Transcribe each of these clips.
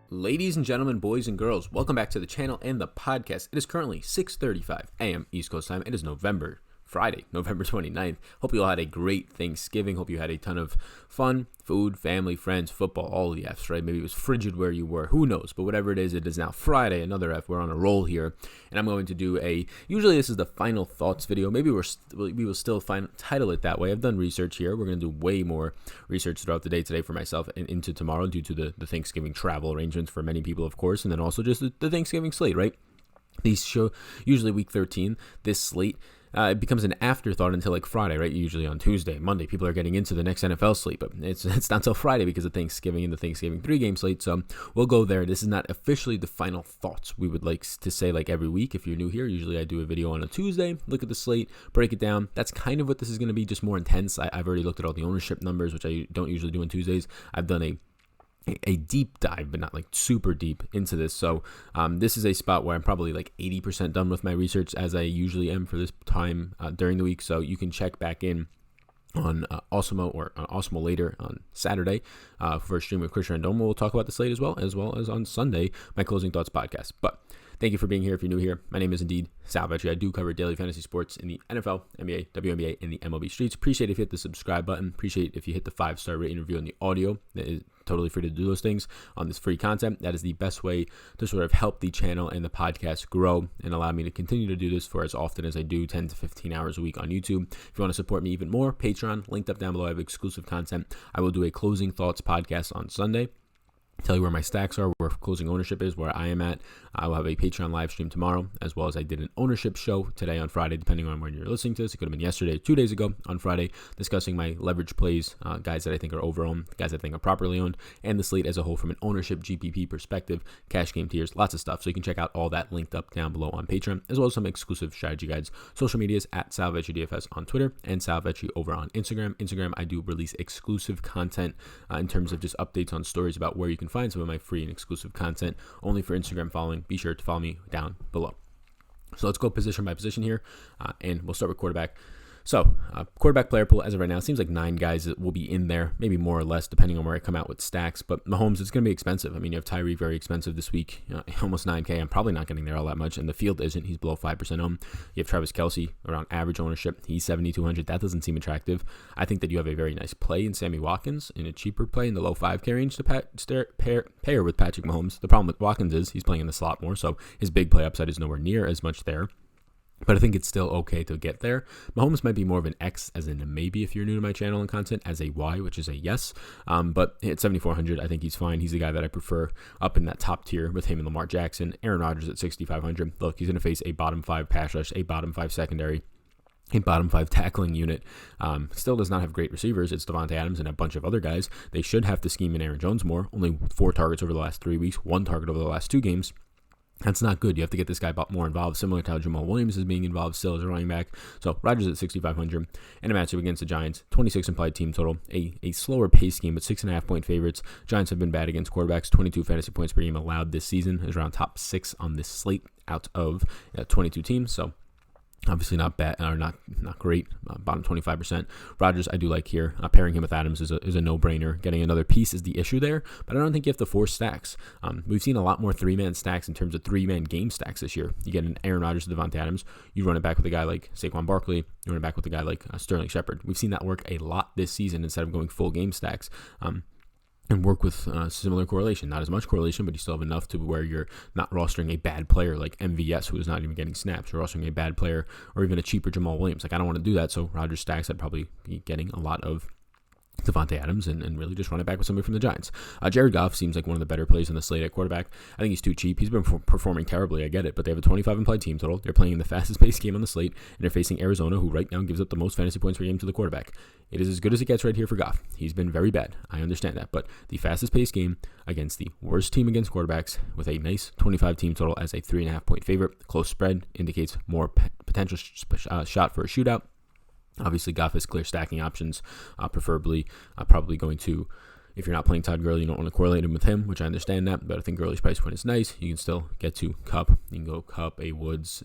Ladies and gentlemen, boys and girls, welcome back to the channel and the podcast. It is currently 6:35 a.m. East Coast time. It is Friday, November 29th. Hope you all had a great Thanksgiving. Hope you had a ton of fun, food, family, friends, football, all the Fs, right? Maybe it was frigid where you were. Who knows? But whatever it is now Friday, another F. We're on a roll here. And I'm going to do usually this is the final thoughts video. Maybe we will still title it that way. I've done research here. We're going to do way more research throughout the day today for myself and into tomorrow due to the Thanksgiving travel arrangements for many people, of course. And then also just the Thanksgiving slate, right? These show usually week 13, this slate. It becomes an afterthought until like Friday, right? Usually on Tuesday, Monday, people are getting into the next NFL slate, but it's not until Friday because of Thanksgiving and the Thanksgiving 3-game slate. So we'll go there. This is not officially the final thoughts. We would like to say like every week. If you're new here, usually I do a video on a Tuesday, look at the slate, break it down. That's kind of what this is going to be, just more intense. I've already looked at all the ownership numbers, which I don't usually do on Tuesdays. I've done a deep dive, but not like super deep into this. So this is a spot where I'm probably like 80% done with my research, as I usually am for this time during the week. So you can check back in on Osmo or Osmo later on Saturday for a stream with Christian Randoma. We'll talk about the slate as well as on Sunday, my Closing Thoughts podcast. But thank you for being here. If you're new here, my name is indeed Sal Vetri. I do cover daily fantasy sports in the NFL, NBA, WNBA, and the MLB streets. Appreciate if you hit the subscribe button. Appreciate if you hit the 5-star rating review on the audio. That is totally free to do those things on this free content. That is the best way to sort of help the channel and the podcast grow and allow me to continue to do this for as often as I do, 10 to 15 hours a week on YouTube. If you want to support me even more, Patreon, linked up down below. I have exclusive content. I will do a Closing Thoughts podcast on Sunday. Tell you where my stacks are, where closing ownership is, where I am at. I will have a Patreon live stream tomorrow, as well as I did an ownership show today on Friday, depending on when you're listening to this. It could have been yesterday or 2 days ago on Friday, discussing my leverage plays, guys that I think are over-owned, guys I think are properly owned, and the slate as a whole from an ownership GPP perspective, cash game tiers, lots of stuff. So you can check out all that linked up down below on Patreon, as well as some exclusive strategy guides. Social medias at SalVetriDFS on Twitter and SalVetri over on Instagram. Instagram, I do release exclusive content in terms of just updates on stories about where you can find some of my free and exclusive content only for Instagram following. Be sure to follow me down below. So let's go position by position here, and we'll start with quarterback. So, quarterback player pool as of right now, it seems like 9 guys that will be in there, maybe more or less, depending on where I come out with stacks. But Mahomes, it's going to be expensive. I mean, you have Tyreek, very expensive this week, almost 9K. I'm probably not getting there all that much, and the field isn't. He's below 5% owned. You have Travis Kelce, around average ownership. He's 7,200. That doesn't seem attractive. I think that you have a very nice play in Sammy Watkins, in a cheaper play in the low 5K range to pair with Patrick Mahomes. The problem with Watkins is he's playing in the slot more, so his big play upside is nowhere near as much there. But I think it's still okay to get there. Mahomes might be more of an X, as in a maybe if you're new to my channel and content, as a Y, which is a yes. But at 7,400, I think he's fine. He's the guy that I prefer up in that top tier with him and Lamar Jackson. Aaron Rodgers at 6,500. Look, he's going to face a bottom 5 pass rush, a bottom 5 secondary, a bottom 5 tackling unit. Still does not have great receivers. It's Devontae Adams and a bunch of other guys. They should have to scheme in Aaron Jones more. Only 4 targets over the last 3 weeks, 1 target over the last 2 games. That's not good. You have to get this guy more involved, similar to how Jamal Williams is being involved still as a running back. So Rodgers at 6,500, and a matchup against the Giants. 26 implied team total. A slower pace game, but 6.5-point favorites. Giants have been bad against quarterbacks. 22 fantasy points per game allowed this season. Is around top 6 on this slate out of 22 teams. So obviously not bad, or not great. Bottom 25%. Rodgers, I do like here. Pairing him with Adams is a no-brainer. Getting another piece is the issue there, but I don't think you have to force stacks. We've seen a lot more 3-man stacks in terms of 3-man game stacks this year. You get an Aaron Rodgers to Devontae Adams. You run it back with a guy like Saquon Barkley. You run it back with a guy like Sterling Shepard. We've seen that work a lot this season instead of going full game stacks. And work with similar correlation. Not as much correlation, but you still have enough to where you're not rostering a bad player like MVS, who is not even getting snaps. You're rostering a bad player or even a cheaper Jamal Williams. Like, I don't want to do that, so Rodgers stacks, I'd probably be getting a lot of Devontae Adams and really just run it back with somebody from the Giants. Jared Goff seems like one of the better plays on the slate at quarterback. I think he's too cheap. He's been performing terribly, I get it, but they have a 25 implied team total. They're playing in the fastest paced game on the slate, and they're facing Arizona, who right now gives up the most fantasy points per game to the quarterback. It is as good as it gets right here for Goff. He's been very bad. I understand that, but the fastest paced game against the worst team against quarterbacks with a nice 25 team total as a 3.5-point favorite. Close spread indicates more potential shot for a shootout. Obviously, Goff has clear stacking options, preferably probably going to, if you're not playing Todd Gurley, you don't want to correlate him with him, which I understand that, but I think Gurley's price point is nice. You can still get to Kupp. You can go Kupp, a Woods,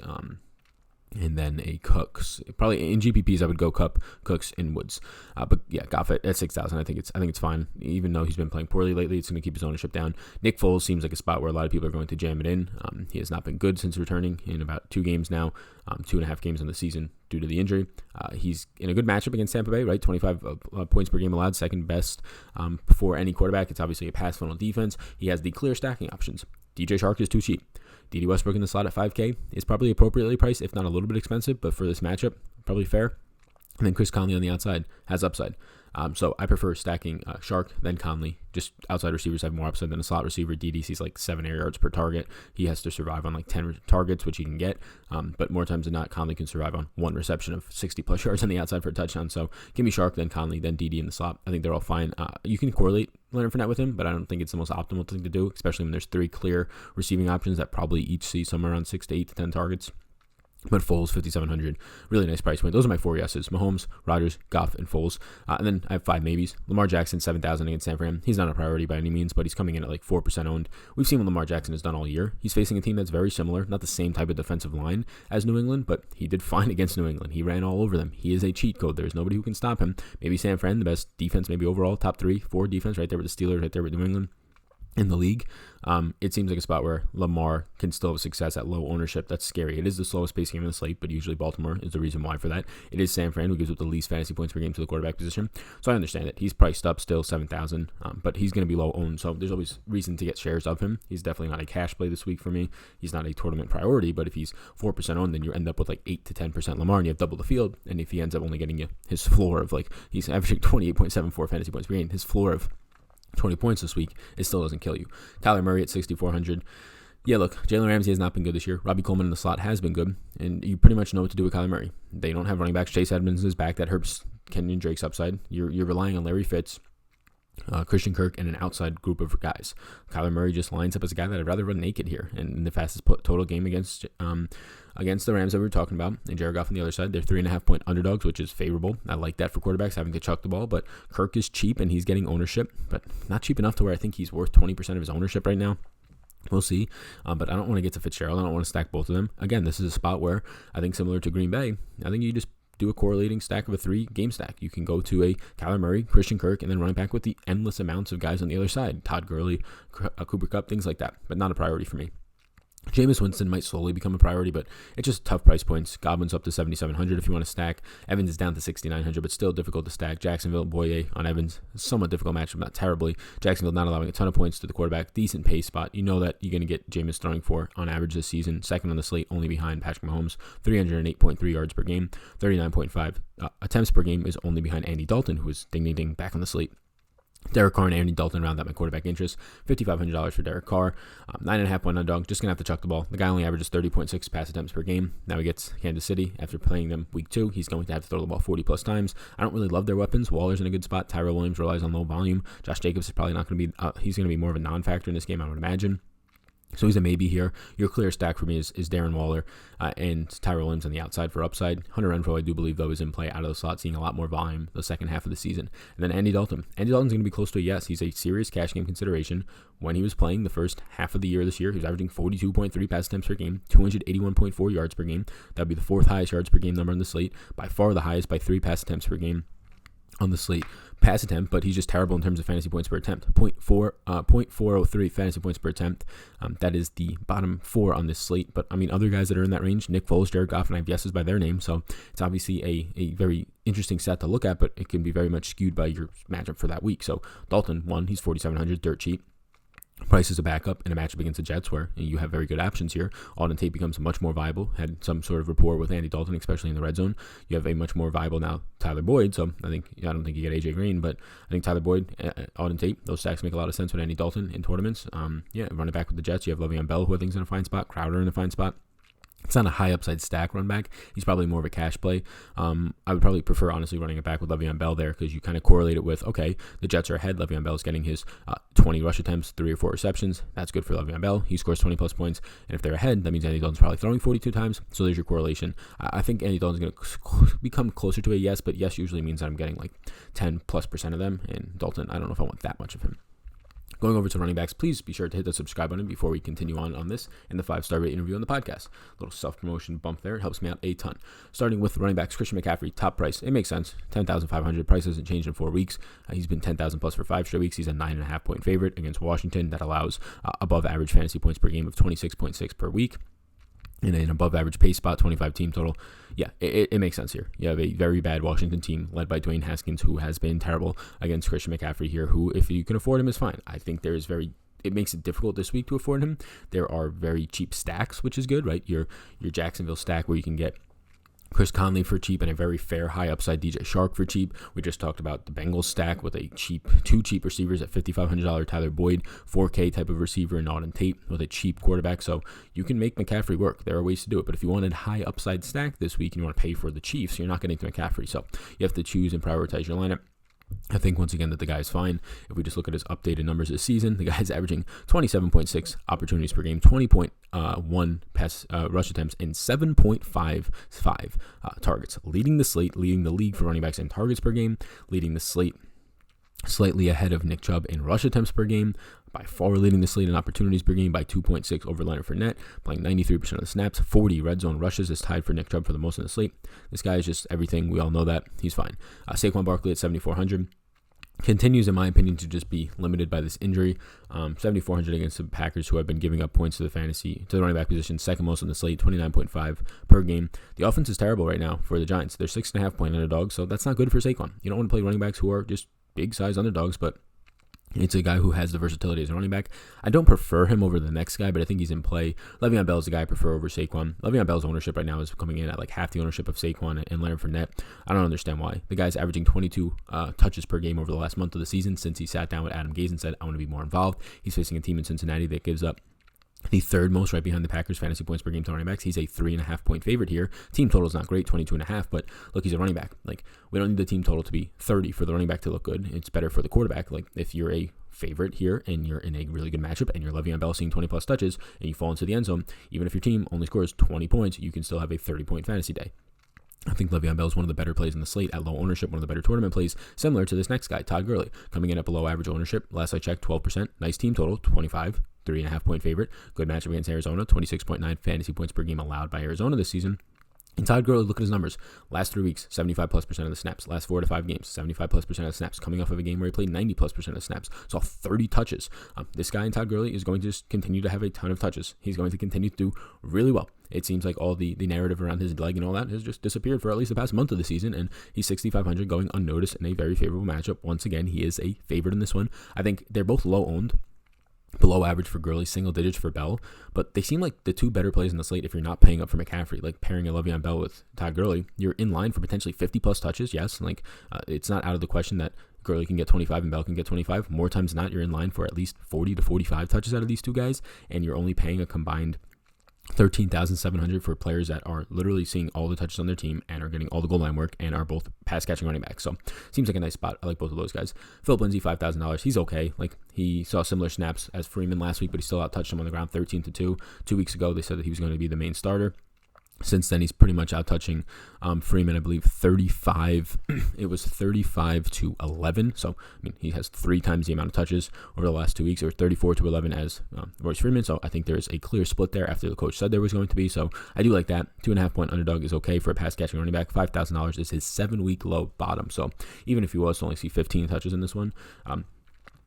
and then a Cooks. Probably in GPPs, I would go Cup, Cooks, and Woods. But yeah, Goff at 6,000. I think it's fine. Even though he's been playing poorly lately, it's going to keep his ownership down. Nick Foles seems like a spot where a lot of people are going to jam it in. He has not been good since returning in about 2 games now, 2.5 games in the season due to the injury. He's in a good matchup against Tampa Bay, right? 25 points per game allowed, second best for any quarterback. It's obviously a pass funnel defense. He has the clear stacking options. DJ Shark is too cheap. D.D. Westbrook in the slot at $5K is probably appropriately priced, if not a little bit expensive, but for this matchup, probably fair. And then Chris Conley on the outside has upside. So I prefer stacking Shark than Conley. Just outside receivers have more upside than a slot receiver. D.D. sees like 7 air yards per target. He has to survive on like 10 targets, which he can get. But more times than not, Conley can survive on 1 reception of 60-plus yards on the outside for a touchdown. So give me Shark, then Conley, then D.D. in the slot. I think they're all fine. You can correlate Leonard Fournette with him, but I don't think it's the most optimal thing to do, especially when there's 3 clear receiving options that probably each see somewhere around 6 to 8 to 10 targets. But Foles, 5,700, really nice price point. Those are my 4 yeses: Mahomes, Rodgers, Goff, and Foles. And then I have 5 maybes. Lamar Jackson, 7,000 against San Fran. He's not a priority by any means, but he's coming in at like 4% owned. We've seen what Lamar Jackson has done all year. He's facing a team that's very similar, not the same type of defensive line as New England, but he did fine against New England. He ran all over them. He is a cheat code. There's nobody who can stop him. Maybe San Fran, the best defense, maybe overall, top 3, 4 defense, right there with the Steelers, right there with New England. In the league, it seems like a spot where Lamar can still have success at low ownership. That's scary. It is the slowest pace game in the slate, but usually Baltimore is the reason why for that. It is San Fran who gives up the least fantasy points per game to the quarterback position. So I understand it. He's priced up still 7,000, but he's going to be low owned. So there's always reason to get shares of him. He's definitely not a cash play this week for me. He's not a tournament priority, but if he's 4% owned, then you end up with like 8 to 10% Lamar, and you have double the field. And if he ends up only getting you his floor of like, he's averaging 28.74 fantasy points per game, his floor of 20 points this week, it still doesn't kill you. Kyler Murray at 6,400. Yeah, look, Jalen Ramsey has not been good this year. Robbie Coleman in the slot has been good, and you pretty much know what to do with Kyler Murray. They don't have running backs. Chase Edmonds is back. That hurts Kenyon Drake's upside. You're relying on Larry Fitz, Christian Kirk, and an outside group of guys. Kyler Murray just lines up as a guy that I'd rather run naked here. And in the fastest total game against the Rams that we were talking about, and Jared Goff on the other side, they're 3.5-point underdogs, which is favorable. I like that for quarterbacks, having to chuck the ball, but Kirk is cheap, and he's getting ownership, but not cheap enough to where I think he's worth 20% of his ownership right now. We'll see, but I don't want to get to Fitzgerald. I don't want to stack both of them. Again, this is a spot where I think similar to Green Bay, I think you just do a correlating stack of a 3-game stack. You can go to a Kyler Murray, Christian Kirk, and then running back with the endless amounts of guys on the other side. Todd Gurley, Cooper Kupp, things like that, but not a priority for me. Jameis Winston might slowly become a priority, but it's just tough price points. Godwin's up to 7,700 if you want to stack. Evans is down to 6,900, but still difficult to stack. Jacksonville, Boye on Evans, somewhat difficult matchup, not terribly. Jacksonville not allowing a ton of points to the quarterback. Decent pace spot. You know that you're going to get Jameis throwing for, on average this season, second on the slate, only behind Patrick Mahomes. 308.3 yards per game, 39.5 attempts per game is only behind Andy Dalton, who is ding back on the slate. Derek Carr and Andy Dalton round out my quarterback interest. $5,500 for Derek Carr. 9.5-point underdog. Just going to have to chuck the ball. The guy only averages 30.6 pass attempts per game. Now he gets Kansas City. After playing them week 2, he's going to have to throw the ball 40-plus times. I don't really love their weapons. Waller's in a good spot. Tyrell Williams relies on low volume. Josh Jacobs is probably not going to be, he's going to be more of a non-factor in this game, I would imagine. So he's a maybe here. Your clear stack for me is Darren Waller and Tyrell Williams on the outside for upside. Hunter Renfrow, I do believe, though, is in play out of the slot, seeing a lot more volume the second half of the season. And then Andy Dalton. Andy Dalton's going to be close to a yes. He's a serious cash game consideration. When he was playing the first half of the year this year, he was averaging 42.3 pass attempts per game, 281.4 yards per game. That would be the 4th highest yards per game number on the slate. By far the highest by 3 pass attempts per game on the slate. Pass attempt, but he's just terrible in terms of fantasy points per attempt. 0.403 fantasy points per attempt. That is the bottom 4 on this slate. But I mean, other guys that are in that range, Nick Foles, Jared Goff, and I have yeses by their name. So it's obviously a very interesting set to look at, but it can be very much skewed by your matchup for that week. So Dalton, he's 4,700, dirt cheap. Price is a backup in a matchup against the Jets where you have very good options here. Auden Tate becomes much more viable, had some sort of rapport with Andy Dalton, especially in the red zone. You have a much more viable now Tyler Boyd, so I don't think you get AJ Green, but I think Tyler Boyd, Auden Tate, those stacks make a lot of sense with Andy Dalton in tournaments. Running back with the Jets, you have Le'Veon Bell, who I think is in a fine spot, Crowder in a fine spot. It's not a high upside stack run back. He's probably more of a cash play. I would probably prefer, honestly, running it back with Le'Veon Bell there because you kind of correlate it with, okay, the Jets are ahead. Le'Veon Bell is getting his 20 rush attempts, 3 or 4 receptions. That's good for Le'Veon Bell. He scores 20-plus points. And if they're ahead, that means Andy Dalton's probably throwing 42 times. So there's your correlation. I think Andy Dalton's going to become closer to a yes, but yes usually means that I'm getting like 10+% of them. And Dalton, I don't know if I want that much of him. Going over to running backs, please be sure to hit the subscribe button before we continue on this and the 5-star rate interview on the podcast. A little self-promotion bump there. It helps me out a ton. Starting with running backs, Christian McCaffrey, top price. It makes sense. $10,500. Price hasn't changed in 4 weeks. He's been $10,000 plus for 5 straight weeks. He's a 9.5 point favorite against Washington. That allows above average fantasy points per game of 26.6 per week. And an above average pace spot, 25 team total. Yeah, it makes sense here. You have a very bad Washington team led by Dwayne Haskins, who has been terrible, against Christian McCaffrey here, who, if you can afford him, is fine. I think it makes it difficult this week to afford him. There are very cheap stacks, which is good, right? Your Jacksonville stack where you can get Chris Conley for cheap and a very fair high upside DJ Shark for cheap. We just talked about the Bengals stack with two cheap receivers at $5,500 Tyler Boyd, 4K type of receiver, and Auden Tate with a cheap quarterback. So you can make McCaffrey work. There are ways to do it. But if you wanted high upside stack this week and you want to pay for the Chiefs, you're not getting to McCaffrey. So you have to choose and prioritize your lineup. I think, once again, that the guy is fine. If we just look at his updated numbers this season, the guy's averaging 27.6 opportunities per game, 20.1 pass rush attempts, and 7.55 targets. Leading the league for running backs in targets per game, leading the slate slightly ahead of Nick Chubb in rush attempts per game, by far leading the slate in opportunities per game by 2.6 over Leonard Fournette, playing 93% of the snaps. 40 red zone rushes is tied for Nick Chubb for the most in the slate. This guy is just everything. We all know that. He's fine. Saquon Barkley at 7,400. Continues, in my opinion, to just be limited by this injury. 7,400 against the Packers, who have been giving up points to the running back position, second most on the slate, 29.5 per game. The offense is terrible right now for the Giants. They're 6.5 point underdogs, so that's not good for Saquon. You don't want to play running backs who are just big size underdogs, but it's a guy who has the versatility as a running back. I don't prefer him over the next guy, but I think he's in play. Le'Veon Bell is the guy I prefer over Saquon. Le'Veon Bell's ownership right now is coming in at like half the ownership of Saquon and Leonard Fournette. I don't understand why. The guy's averaging 22 touches per game over the last month of the season since he sat down with Adam Gase and said, I want to be more involved. He's facing a team in Cincinnati that gives up the third most, right behind the Packers, fantasy points per game to running backs. He's a 3.5 point favorite here. Team total is not great, 22.5, but look, he's a running back. Like, we don't need the team total to be 30 for the running back to look good. It's better for the quarterback. Like, if you're a favorite here and you're in a really good matchup and you're Le'Veon Bell seeing 20 plus touches and you fall into the end zone, even if your team only scores 20 points, you can still have a 30-point fantasy day. I think Le'Veon Bell is one of the better plays in the slate at low ownership, one of the better tournament plays, similar to this next guy, Todd Gurley, coming in at below average ownership. Last I checked, 12%. Nice team total, 25, 3.5 point favorite. Good matchup against Arizona, 26.9 fantasy points per game allowed by Arizona this season. And Todd Gurley, look at his numbers. Last 3 weeks, 75+% of the snaps. Last 4 to 5 games, 75+% of the snaps. Coming off of a game where he played 90+% of the snaps. Saw 30 touches. This guy in Todd Gurley is going to just continue to have a ton of touches. He's going to continue to do really well. It seems like all the narrative around his leg and all that has just disappeared for at least the past month of the season, and he's 6,500 going unnoticed in a very favorable matchup. Once again, he is a favorite in this one. I think they're both low owned. Below average for Gurley, single digits for Bell, but they seem like the two better plays in the slate if you're not paying up for McCaffrey. Like pairing a Le'Veon Bell with Todd Gurley, you're in line for potentially 50+ touches, yes. Like it's not out of the question that Gurley can get 25 and Bell can get 25. More times than not, you're in line for at least 40 to 45 touches out of these two guys, and you're only paying a combined $13,700 for players that are literally seeing all the touches on their team and are getting all the goal line work and are both pass catching running backs. So seems like a nice spot. I like both of those guys. Philip Lindsay, $5,000. He's okay. Like he saw similar snaps as Freeman last week, but he still out-touched him on the ground 13-2. 2 weeks ago, they said that he was going to be the main starter. Since then, he's pretty much out-touching Freeman, I believe, 35. It was 35-11. So, I mean, he has 3 times the amount of touches over the last 2 weeks, or 34-11 as Royce Freeman. So, I think there's a clear split there after the coach said there was going to be. So, I do like that. 2.5 point underdog is okay for a pass-catching running back. $5,000 is his 7-week low bottom. So, even if he was to only see 15 touches in this one,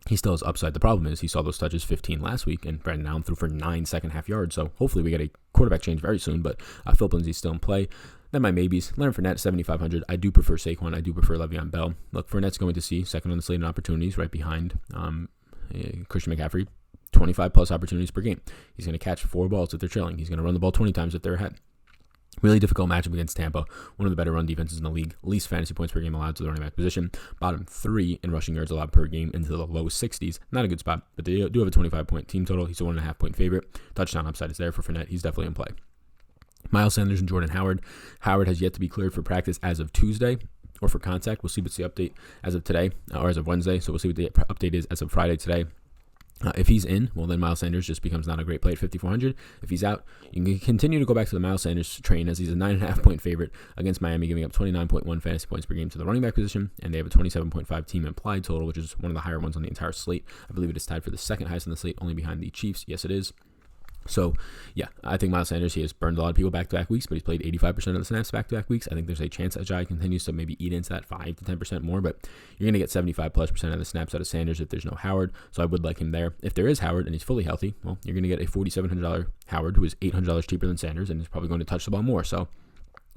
he still has upside. The problem is he saw those touches 15 last week, and Brandon Allen threw for 9 second-half yards. So hopefully we get a quarterback change very soon, but Philip Lindsay's still in play. Then my maybes. Leonard Fournette, 7,500. I do prefer Saquon. I do prefer Le'Veon Bell. Look, Fournette's going to see second on the slate in opportunities right behind Christian McCaffrey. 25+ opportunities per game. He's going to catch 4 balls if they're trailing. He's going to run the ball 20 times if they're ahead. Really difficult matchup against Tampa, one of the better run defenses in the league, least fantasy points per game allowed to the running back position, bottom 3 in rushing yards allowed per game into the low 60s. Not a good spot, but they do have a 25-point team total. He's a 1.5 point favorite. Touchdown upside is there for Fournette. He's definitely in play. Miles Sanders and Jordan Howard. Howard has yet to be cleared for practice as of Tuesday or for contact. We'll see what's the update as of today or as of Wednesday. So we'll see what the update is as of Friday today. If he's in, well, then Miles Sanders just becomes not a great play at 5,400. If he's out, you can continue to go back to the Miles Sanders train, as he's a 9.5 point favorite against Miami, giving up 29.1 fantasy points per game to the running back position, and they have a 27.5 team implied total, which is one of the higher ones on the entire slate. I believe it is tied for the second highest on the slate, only behind the Chiefs. Yes, it is. So, yeah, I think Miles Sanders, he has burned a lot of people back-to-back weeks, but he's played 85% of the snaps back-to-back weeks. I think there's a chance that Jai continues to maybe eat into that 5 to 10% more, but you're going to get 75+% of the snaps out of Sanders if there's no Howard, so I would like him there. If there is Howard and he's fully healthy, well, you're going to get a $4,700 Howard, who is $800 cheaper than Sanders, and is probably going to touch the ball more, so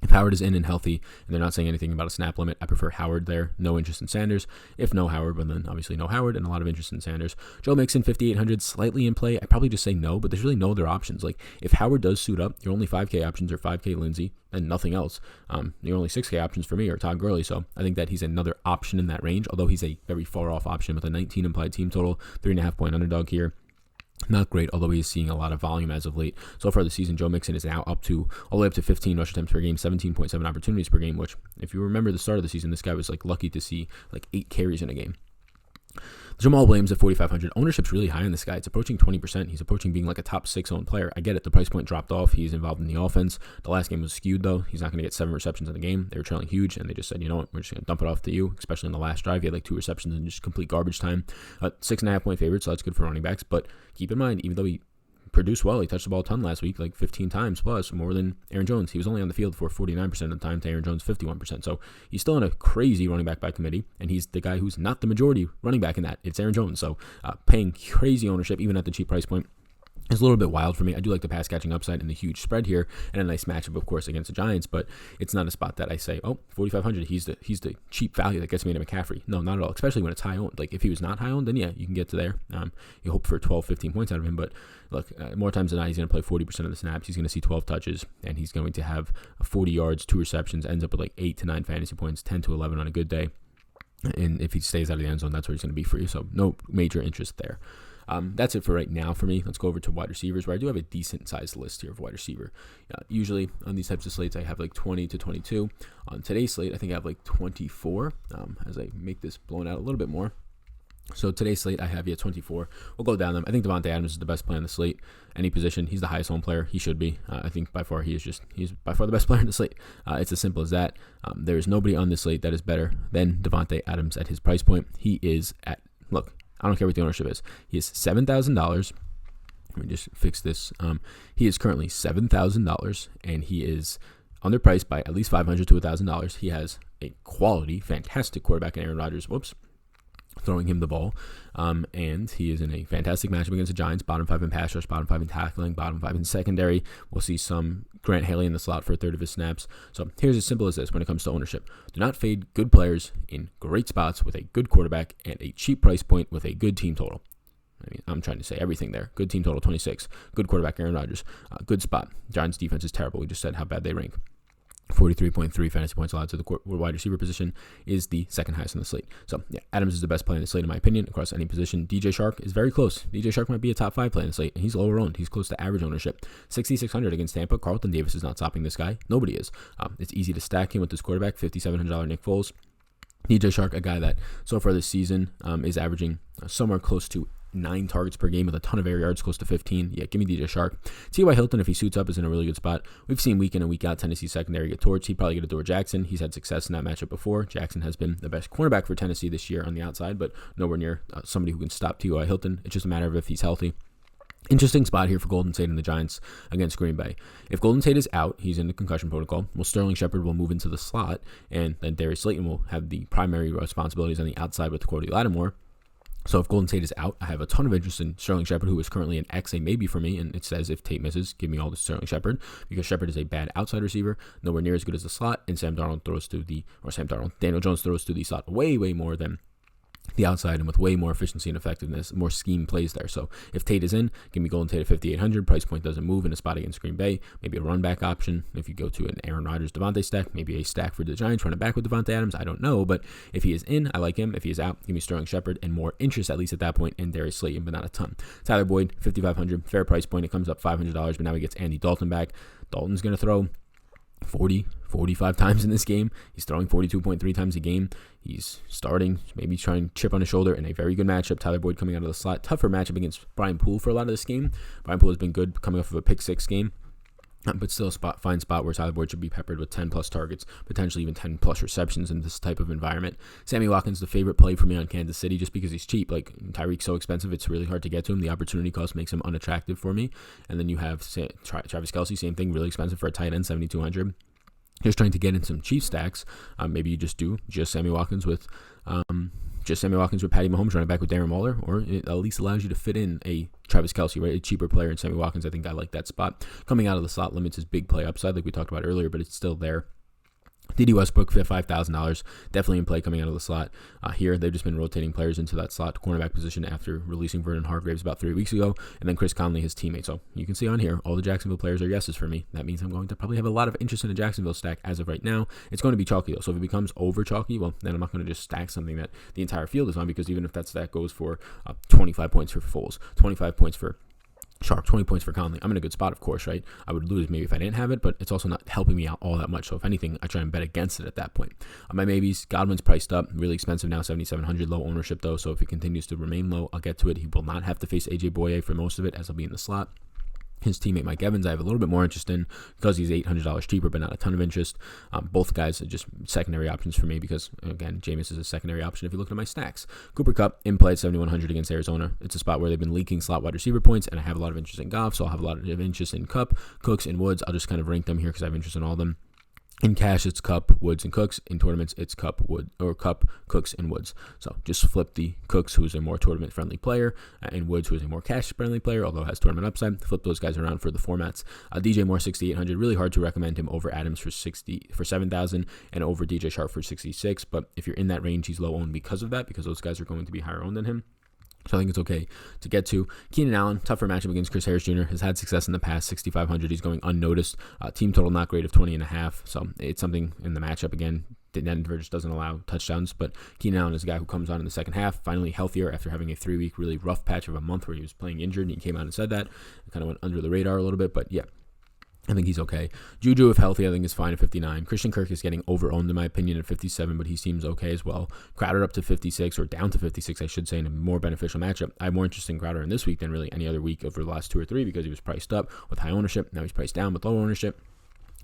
if Howard is in and healthy, and they're not saying anything about a snap limit, I prefer Howard there. No interest in Sanders. If no Howard, well, then obviously no Howard, and a lot of interest in Sanders. Joe Mixon, 5,800, slightly in play. I probably just say no, but there's really no other options. Like, if Howard does suit up, your only 5K options are 5K Lindsey and nothing else. Your only 6K options for me are Todd Gurley, so I think that he's another option in that range, although he's a very far off option with a 19 implied team total, 3.5 point underdog here. Not great, although he is seeing a lot of volume as of late. So far this season, Joe Mixon is now all the way up to 15 rush attempts per game, 17.7 opportunities per game, which, if you remember the start of the season, this guy was like lucky to see like 8 carries in a game. Jamal Williams at 4,500. Ownership's really high on this guy. It's approaching 20%. He's approaching being like a top 6 owned player. I get it. The price point dropped off. He's involved in the offense. The last game was skewed, though. He's not going to get 7 receptions in the game. They were trailing huge, and they just said, you know what, we're just going to dump it off to you, especially in the last drive. He had like 2 receptions and just complete garbage time. 6.5 point favorite, so that's good for running backs. But keep in mind, even though he produced well, he touched the ball a ton last week, like 15 times plus, more than Aaron Jones. He was only on the field for 49% of the time to Aaron Jones' 51%. So he's still in a crazy running back by committee, and he's the guy who's not the majority running back in that. It's Aaron Jones. So paying crazy ownership, even at the cheap price point, is a little bit wild for me. I do like the pass catching upside and the huge spread here, and a nice matchup, of course, against the Giants, but it's not a spot that I say, oh, 4,500, he's the cheap value that gets me into McCaffrey. No, not at all, especially when it's high owned. Like, if he was not high owned, then yeah, you can get to there. You hope for 12, 15 points out of him, but look, more times than not, he's going to play 40% of the snaps. He's going to see 12 touches, and he's going to have 40 yards, 2 receptions, ends up with like 8 to 9 fantasy points, 10 to 11 on a good day. And if he stays out of the end zone, that's where he's going to be for you. So no major interest there. That's it for right now for me. Let's go over to wide receivers, where I do have a decent sized list here of wide receiver. Usually on these types of slates, I have like 20 to 22. On today's slate, I think I have like 24 as I make this blown out a little bit more. So today's slate, I have 24. We'll go down them. I think Davante Adams is the best player on the slate. Any position, he's the highest owned player. He should be. I think by far he's by far the best player on the slate. It's as simple as that. There is nobody on this slate that is better than Davante Adams at his price point. He is at, look, I don't care what the ownership is. He is $7,000. Let me just fix this. He is currently $7,000, and he is underpriced by at least $500 to $1,000. He has a quality, fantastic quarterback in Aaron Rodgers. Throwing him the ball. And he is in a fantastic matchup against the Giants. Bottom 5 in pass rush, bottom 5 in tackling, bottom 5 in secondary. We'll see some Grant Haley in the slot for a third of his snaps. So here's as simple as this when it comes to ownership. Do not fade good players in great spots with a good quarterback and a cheap price point with a good team total. I mean, I'm trying to say everything there. Good team total, 26. Good quarterback, Aaron Rodgers. Good spot. Giants defense is terrible. We just said how bad they rank. 43.3 fantasy points allowed to the wide receiver position is the second highest on the slate. So, yeah, Adams is the best player in the slate, in my opinion, across any position. DJ Shark is very close. DJ Shark might be a top 5 player in the slate, and he's lower owned. He's close to average ownership. 6,600 against Tampa. Carlton Davis is not stopping this guy. Nobody is. It's easy to stack him with this quarterback, $5,700 Nick Foles. DJ Shark, a guy that so far this season is averaging somewhere close to 9 targets per game with a ton of air yards, close to 15. Yeah, give me DJ Shark. T.Y. Hilton, if he suits up, is in a really good spot. We've seen week in and week out Tennessee secondary get torched. He'd probably get Adore Jackson. He's had success in that matchup before. Jackson has been the best cornerback for Tennessee this year on the outside, but nowhere near somebody who can stop T.Y. Hilton. It's just a matter of if he's healthy. Interesting spot here for Golden Tate and the Giants against Green Bay. If Golden Tate is out, he's in the concussion protocol. Well, Sterling Shepard will move into the slot, and then Darius Slayton will have the primary responsibilities on the outside with Cody Lattimore. So if Golden Tate is out, I have a ton of interest in Sterling Shepard, who is currently an X, a maybe for me, and it says if Tate misses, give me all the Sterling Shepard, because Shepard is a bad outside receiver, nowhere near as good as the slot, and Daniel Jones throws to the slot way more than the outside, and with way more efficiency and effectiveness, more scheme plays there. So if Tate is in, give me Golden Tate at 5,800. Price point doesn't move in a spot against Green Bay. Maybe a run back option. If you go to an Aaron Rodgers Devontae stack, maybe a stack for the Giants running back with Davante Adams. I don't know, but if he is in, I like him. If he is out, give me Sterling Shepard and more interest, at least at that point, in Darius Slayton, but not a ton. Tyler Boyd, 5,500. Fair price point. It comes up $500, but now he gets Andy Dalton back. Dalton's going to throw 45 times in this game. He's throwing 42.3 times a game. He's starting, maybe trying to chip on his shoulder in a very good matchup. Tyler Boyd coming out of the slot. Tougher matchup against Brian Poole for a lot of this game. Brian Poole has been good coming off of a pick 6 game. But still a fine spot where Tyler Boyd should be peppered with 10 plus targets, potentially even 10 plus receptions in this type of environment. Sammy Watkins, the favorite play for me on Kansas City, just because he's cheap. Like, Tyreek's so expensive, it's really hard to get to him. The opportunity cost makes him unattractive for me. And then you have Travis Kelce, same thing, really expensive for a tight end, $7,200. Just trying to get in some cheap stacks. Maybe you just do Sammy Watkins with Patty Mahomes running back with Darren Waller, or it at least allows you to fit in a Travis Kelce, right? A cheaper player in Sammy Watkins. I think I like that spot. Coming out of the slot limits his big play upside, like we talked about earlier, but it's still there. D.D. Westbrook, $5,000, definitely in play coming out of the slot. Here, they've just been rotating players into that slot cornerback position after releasing Vernon Hargreaves about 3 weeks ago, and then Chris Conley, his teammate. So you can see on here, all the Jacksonville players are yeses for me. That means I'm going to probably have a lot of interest in a Jacksonville stack as of right now. It's going to be chalky, though. So if it becomes over chalky, well, then I'm not going to just stack something that the entire field is on, because even if that stack goes for 25 points for Foles, 25 points for Sharp, 20 points for Conley, I'm in a good spot, of course, right? I would lose maybe if I didn't have it, but it's also not helping me out all that much. So if anything, I try and bet against it at that point. My maybes, Godwin's priced up, really expensive now, $7,700, low ownership though. So if it continues to remain low, I'll get to it. He will not have to face AJ Boye for most of it, as he'll be in the slot. His teammate Mike Evans, I have a little bit more interest in because he's $800 cheaper, but not a ton of interest. Both guys are just secondary options for me because, again, Jameis is a secondary option if you look at my stacks. Cooper Kupp in play at $7,100 against Arizona. It's a spot where they've been leaking slot wide receiver points, and I have a lot of interest in Goff, so I'll have a lot of interest in Kupp, Cooks, and Woods. I'll just kind of rank them here because I have interest in all of them. In cash, it's Kupp, Woods, and Cooks. In tournaments, it's Kupp, Cooks, and Woods. So just flip the Cooks, who is a more tournament-friendly player, and Woods, who is a more cash-friendly player, although has tournament upside. Flip those guys around for the formats. DJ Moore, $6,800. Really hard to recommend him over Adams for $7,000 and over DJ Sharp for $66. But if you're in that range, he's low owned because of that, because those guys are going to be higher owned than him. So I think it's okay to get to. Keenan Allen, tougher matchup against Chris Harris Jr., has had success in the past, $6,500. He's going unnoticed. Team total not great of 20.5. So it's something in the matchup. Again, Denver just doesn't allow touchdowns, but Keenan Allen is a guy who comes on in the second half, finally healthier after having a 3-week really rough patch of a month where he was playing injured, and he came out and said that. It kind of went under the radar a little bit, but yeah. I think he's okay. Juju, if healthy, I think is fine at 59. Christian Kirk is getting over-owned, in my opinion, at 57, but he seems okay as well. Crowder up to 56, or down to 56, I should say, in a more beneficial matchup. I have more interest in Crowder in this week than really any other week over the last 2 or 3 because he was priced up with high ownership. Now he's priced down with low ownership.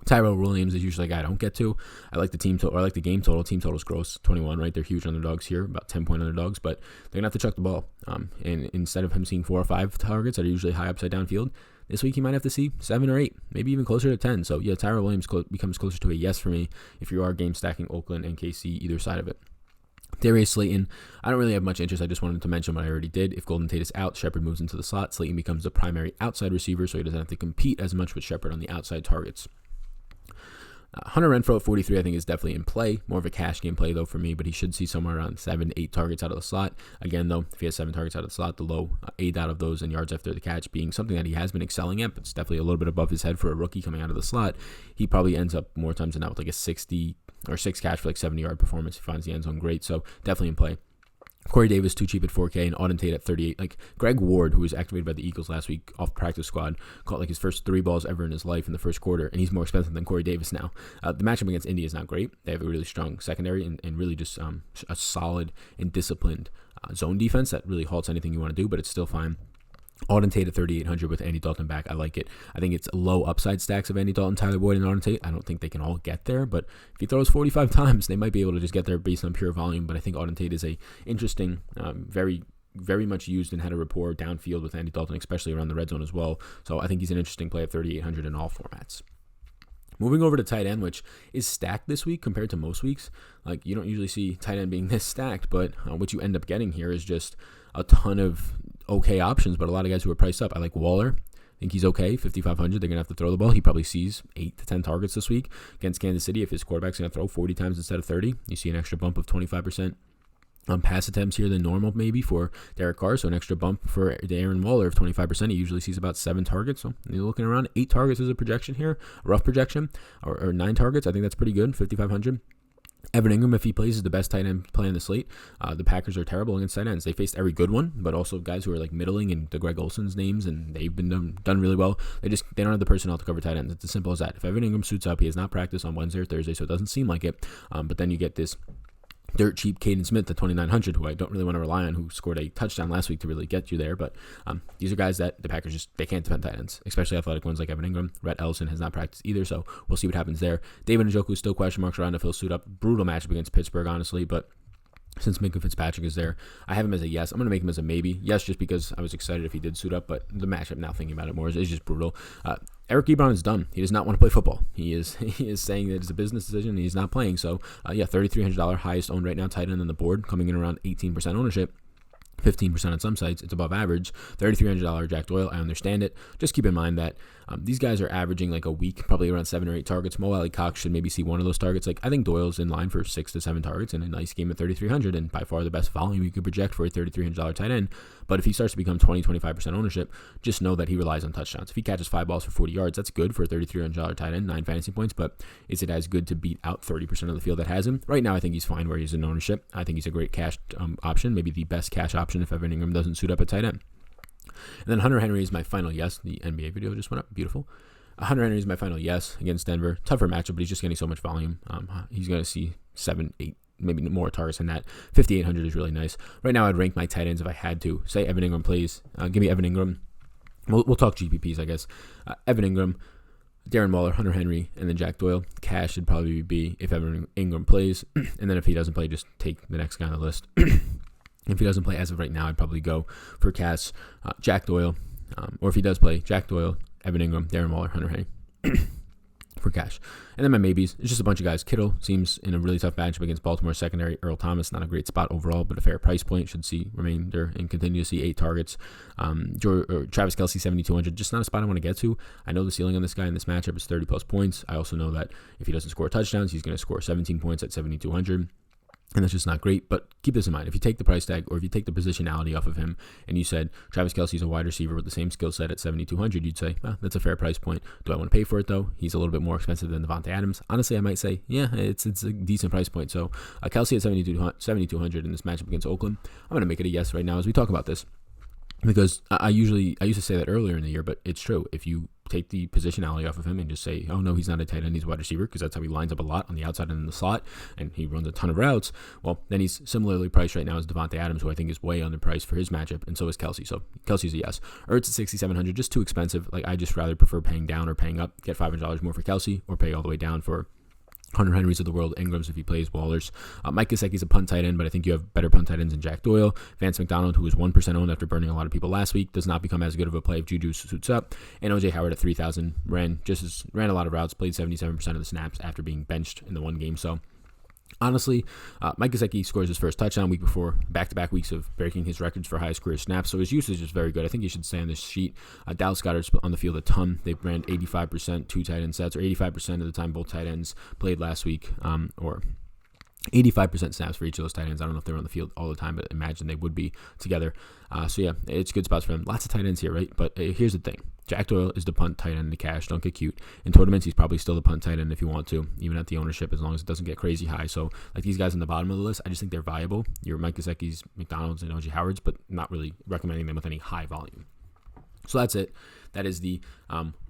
Tyrell Williams is usually a guy I don't get to. I like the team total, or I like the game total. Team total's gross, 21, right? They're huge underdogs here, about 10-point underdogs, but they're going to have to chuck the ball. And instead of him seeing 4 or 5 targets that are usually high upside downfield, this week, you might have to see 7 or 8, maybe even closer to 10. So, yeah, Tyrell Williams becomes closer to a yes for me if you are game stacking Oakland and KC, either side of it. Darius Slayton, I don't really have much interest. I just wanted to mention what I already did. If Golden Tate is out, Shepard moves into the slot. Slayton becomes the primary outside receiver, so he doesn't have to compete as much with Shepard on the outside targets. Hunter Renfrow at 43, I think, is definitely in play. More of a cash game play, though, for me, but he should see somewhere around 7 to 8 targets out of the slot. Again, though, if he has 7 targets out of the slot, the low 8 out of those and yards after the catch being something that he has been excelling at, but it's definitely a little bit above his head for a rookie coming out of the slot. He probably ends up more times than not with like a 60 or 6 catch for like 70-yard performance. He finds the end zone great, so definitely in play. Corey Davis, too cheap at 4K, and Auden Tate at 38. Like Greg Ward, who was activated by the Eagles last week off practice squad, caught like his first 3 balls ever in his life in the first quarter, and he's more expensive than Corey Davis now. The matchup against Indy is not great. They have a really strong secondary and really just a solid and disciplined zone defense that really halts anything you want to do, but it's still fine. Auden Tate at 3,800 with Andy Dalton back. I like it. I think it's low upside stacks of Andy Dalton, Tyler Boyd, and Auden Tate. I don't think they can all get there, but if he throws 45 times, they might be able to just get there based on pure volume. But I think Auden Tate is a interesting, very much used and had a rapport downfield with Andy Dalton, especially around the red zone as well. So I think he's an interesting play at 3,800 in all formats. Moving over to tight end, which is stacked this week compared to most weeks. Like, you don't usually see tight end being this stacked, but what you end up getting here is just a ton of okay options, but a lot of guys who are priced up. I like Waller. I think he's okay, 5,500. They're going to have to throw the ball. He probably sees 8 to 10 targets this week against Kansas City. If his quarterback's going to throw 40 times instead of 30, you see an extra bump of 25% pass attempts here than normal maybe for Derek Carr, so an extra bump for Darren Waller of 25%. He usually sees about 7 targets, so you're looking around 8 targets as a projection here, a rough projection, or 9 targets. I think that's pretty good, 5,500. Evan Ingram, if he plays, is the best tight end play on the slate. The Packers are terrible against tight ends. They faced every good one, but also guys who are like middling and the Greg Olson's names, and they've been done really well. They don't have the personnel to cover tight ends. It's as simple as that. If Evan Ingram suits up, he has not practiced on Wednesday or Thursday, so it doesn't seem like it. But then you get this dirt cheap Caden Smith at 2,900, who I don't really want to rely on, who scored a touchdown last week to really get you there. But these are guys that the Packers they can't defend tight ends, especially athletic ones like Evan Ingram. Rhett Ellison has not practiced either, so we'll see what happens there. David Njoku still question marks around if he'll suit up. Brutal matchup against Pittsburgh, honestly, but since Minkah Fitzpatrick is there, I have him as a yes. I'm going to make him as a maybe. Yes, just because I was excited if he did suit up, but the matchup, now thinking about it more, is just brutal. Eric Ebron is done. He does not want to play football. He is saying that it's a business decision and he's not playing. So, $3,300 highest owned right now tight end on the board, coming in around 18% ownership. 15% on some sites. It's above average. $3,300 Jack Doyle. I understand it. Just keep in mind that these guys are averaging like a week, probably around 7 or 8 targets. Mo Alley Cox should maybe see one of those targets. Like I think Doyle's in line for 6 to 7 targets in a nice game at 3,300, and by far the best volume you could project for a $3,300 tight end. But if he starts to become 20-25% ownership, just know that he relies on touchdowns. If he catches 5 balls for 40 yards, that's good for a $3,300 tight end, 9 fantasy points. But is it as good to beat out 30% of the field that has him? Right now, I think he's fine where he's in ownership. I think he's a great cash option, maybe the best cash option if Evan Ingram doesn't suit up at tight end. And then Hunter Henry is my final yes. The NBA video just went up. Beautiful. Hunter Henry is my final yes against Denver. Tougher matchup, but he's just getting so much volume. He's going to see 7, 8, maybe more targets than that. 5,800 is really nice. Right now, I'd rank my tight ends if I had to. Say Evan Ingram plays. Give me Evan Ingram. We'll talk GPPs, I guess. Evan Ingram, Darren Waller, Hunter Henry, and then Jack Doyle. Cash should probably be if Evan Ingram plays. And then if he doesn't play, just take the next guy on the list. If he doesn't play as of right now, I'd probably go for Cass, Jack Doyle. Or if he does play, Jack Doyle, Evan Ingram, Darren Waller, Hunter Henry for cash. And then my maybes, it's just a bunch of guys. Kittle seems in a really tough matchup against Baltimore secondary. Earl Thomas, not a great spot overall, but a fair price point. Should see remainder and continue to see 8 targets. Travis Kelce, 7,200, just not a spot I want to get to. I know the ceiling on this guy in this matchup is 30-plus points. I also know that if he doesn't score touchdowns, he's going to score 17 points at 7,200. And that's just not great, but keep this in mind. If you take the price tag or if you take the positionality off of him and you said Travis Kelce's a wide receiver with the same skill set at 7,200, you'd say, well, that's a fair price point. Do I want to pay for it, though? He's a little bit more expensive than Devontae Adams. Honestly, I might say, yeah, it's a decent price point. So Kelce at 7,200 in this matchup against Oakland, I'm going to make it a yes right now as we talk about this. Because I used to say that earlier in the year, but it's true. If you take the positionality off of him and just say, oh no, he's not a tight end, he's a wide receiver, because that's how he lines up a lot on the outside and in the slot, and he runs a ton of routes, well, then he's similarly priced right now as Devontae Adams, who I think is way underpriced for his matchup, and so is Kelce. So Kelce's a yes. Ertz at 6,700, just too expensive. Like I just rather prefer paying down or paying up, get $500 more for Kelce, or pay all the way down for Hunter Henry's of the world, Ingrams if he plays, Wallers. Mike Gesicki's a punt tight end, but I think you have better punt tight ends than Jack Doyle. Vance McDonald, who was 1% owned after burning a lot of people last week, does not become as good of a play if Juju suits up. And OJ Howard at 3,000 ran a lot of routes, played 77% of the snaps after being benched in the one game. So honestly, Mike Gesicki scores his first touchdown week before back-to-back weeks of breaking his records for highest career snaps, so his usage is very good. I think he should stay on this sheet. Dallas Goedert's on the field a ton. They ran 85% 2 tight end sets, or 85% of the time both tight ends played last week, or 85% snaps for each of those tight ends. I don't know if they're on the field all the time, but imagine they would be together. So yeah, it's good spots for them. Lots of tight ends here, right? But here's the thing. Jack Doyle is the punt tight end in the cash. Don't get cute. In tournaments, he's probably still the punt tight end if you want to, even at the ownership, as long as it doesn't get crazy high. So like these guys on the bottom of the list, I just think they're viable. Your Mike Gesicki's, McDonald's, and OJ Howard's, but not really recommending them with any high volume. So that's it. That is the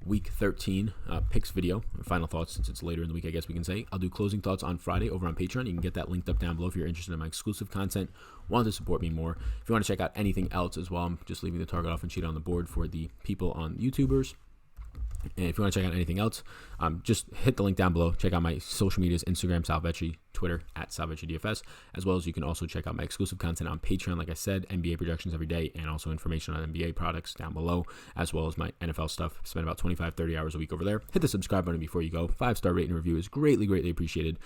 Week 13 picks video. Final thoughts, since it's later in the week, I guess we can say. I'll do closing thoughts on Friday over on Patreon. You can get that linked up down below if you're interested in my exclusive content, want to support me more. If you want to check out anything else as well, I'm just leaving the target often sheet on the board for the people on YouTubers. And if you want to check out anything else, just hit the link down below. Check out my social medias, Instagram, Sal Vetri, Twitter, at SalVetriDFS, as well as you can also check out my exclusive content on Patreon, like I said, NBA projections every day, and also information on NBA products down below, as well as my NFL stuff. I spend about 25-30 hours a week over there. Hit the subscribe button before you go. 5-star rate and review is greatly, greatly appreciated.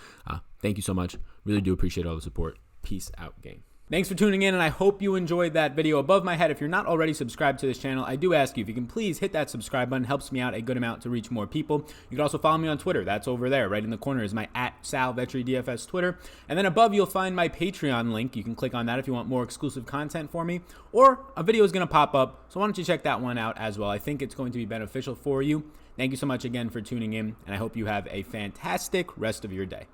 Thank you so much. Really do appreciate all the support. Peace out, gang. Thanks for tuning in, and I hope you enjoyed that video. Above my head, if you're not already subscribed to this channel, I do ask you if you can please hit that subscribe button. Helps me out a good amount to reach more people. You can also follow me on Twitter. That's over there. Right in the corner is my @SalVetriDFS Twitter. And then above, you'll find my Patreon link. You can click on that if you want more exclusive content for me. Or a video is going to pop up, so why don't you check that one out as well. I think it's going to be beneficial for you. Thank you so much again for tuning in, and I hope you have a fantastic rest of your day.